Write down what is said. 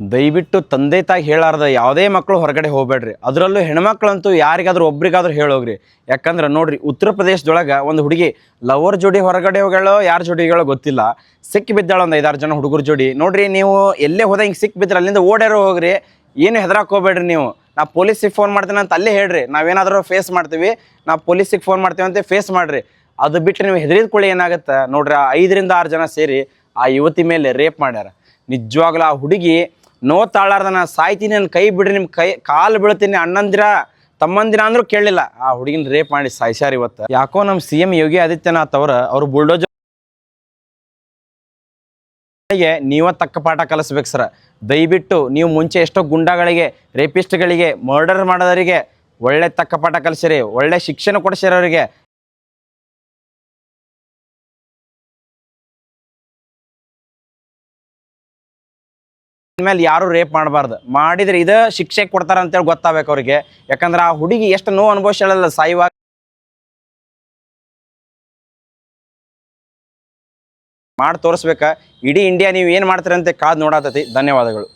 ದಯವಿಟ್ಟು ತಂದೆ ತಾಯಿ ಹೇಳಾರ್ದ ಯಾವುದೇ ಮಕ್ಕಳು ಹೊರಗಡೆ ಹೋಗ್ಬೇಡ್ರಿ. ಅದರಲ್ಲೂ ಹೆಣ್ಮಕ್ಳಂತೂ ಯಾರಿಗಾದ್ರೂ ಒಬ್ರಿಗಾದ್ರೂ ಹೇಳೋಗ್ರಿ. ಯಾಕಂದ್ರೆ ನೋಡ್ರಿ, ಉತ್ತರ ಪ್ರದೇಶದೊಳಗೆ ಒಂದು ಹುಡುಗಿ ಲವರ್ ಜೋಡಿ ಹೊರಗಡೆ ಹೋಗ್ಯಾಳೋ ಯಾರ ಜೋಡಿ ಹೋಗ್ಯಾಳೋ ಗೊತ್ತಿಲ್ಲ, ಸಿಕ್ಕಿ ಬಿದ್ದಾಳ ಒಂದು 5-6 ಜನ ಹುಡುಗರ ಜೋಡಿ. ನೋಡ್ರಿ, ನೀವು ಎಲ್ಲೇ ಹೋದ ಹಿಂಗೆ ಸಿಕ್ಕಿ ಬಿದ್ರೆ ಅಲ್ಲಿಂದ ಓಡ್ಯಾರೋ ಹೋಗ್ರಿ, ಏನು ಹೆದರಾಕ್ ಹೋಗ್ಬೇಡ್ರಿ. ನೀವು ನಾ ಪೊಲೀಸಿಗೆ ಫೋನ್ ಮಾಡ್ತೀನಿ ಅಂತ ಅಲ್ಲೇ ಹೇಳ್ರಿ, ನಾವೇನಾದರೂ ಫೇಸ್ ಮಾಡ್ತೀವಿ, ನಾವು ಪೊಲೀಸಿಗೆ ಫೋನ್ ಮಾಡ್ತೀವಿ ಅಂತ ಫೇಸ್ ಮಾಡಿರಿ. ಅದು ಬಿಟ್ಟರೆ ನೀವು ಹೆದರಿದ್ಕೊಳ್ಳಿ ಏನಾಗುತ್ತೆ ನೋಡ್ರಿ, 5-6 ಜನ ಸೇರಿ ಆ ಯುವತಿ ಮೇಲೆ ರೇಪ್ ಮಾಡ್ಯಾರ. ನಿಜವಾಗ್ಲೂ ಆ ಹುಡುಗಿ ತಾಳಾರ್ದ ನಾ ಸಾಯ್ತೀನಿ, ನನ್ನ ಕೈ ಬಿಡ್ರಿ, ನಿಮ್ಮ ಕಾಲು ಬೀಳ್ತೀನಿ, ಅಣ್ಣಂದಿರ ತಮ್ಮಂದಿರ ಅಂದ್ರೂ ಕೇಳಲಿಲ್ಲ. ಆ ಹುಡುಗಿನ ರೇಪ್ ಮಾಡಿ ಸಾಯ್ಸಾರ. ಇವತ್ತು ಯಾಕೋ ನಮ್ಮ CM ಯೋಗಿ ಆದಿತ್ಯನಾಥ್ ಅವರು ಬುಲ್ಡೋಜರ್ ನೀವ ತಕ್ಕ ಪಾಠ ಕಲಿಸ್ಬೇಕು ಸರ್. ದಯವಿಟ್ಟು ನೀವು ಮುಂಚೆ ಎಷ್ಟೋ ಗುಂಡಾಗಳಿಗೆ, ರೇಪಿಸ್ಟ್ಗಳಿಗೆ, ಮರ್ಡರ್ ಮಾಡೋದರಿಗೆ ಒಳ್ಳೆ ತಕ್ಕ ಪಾಠ ಕಲಿಸಿರಿ, ಒಳ್ಳೆ ಶಿಕ್ಷಣ ಕೊಡಿಸಿರಿ ಅವರಿಗೆ. ಇನ್ಮೇಲೆ ಯಾರು ರೇಪ್ ಮಾಡಬಾರ್ದು, ಮಾಡಿದ್ರೆ ಇದ ಶಿಕ್ಷೆ ಕೊಡ್ತಾರ ಅಂತೇಳಿ ಗೊತ್ತಾಗಬೇಕು ಅವ್ರಿಗೆ. ಯಾಕಂದ್ರೆ ಆ ಹುಡುಗಿ ಎಷ್ಟು ನೋವು ಅನುಭವಿಸಲ್ಲ ಸಾಯುವಾಗ. ಮಾಡಿ ತೋರಿಸ್ಬೇಕಾ. ಇಡೀ ಇಂಡಿಯಾ ನೀವು ಏನು ಮಾಡ್ತೀರಂತೆ ಕಾದು ನೋಡತೈತಿ. ಧನ್ಯವಾದಗಳು.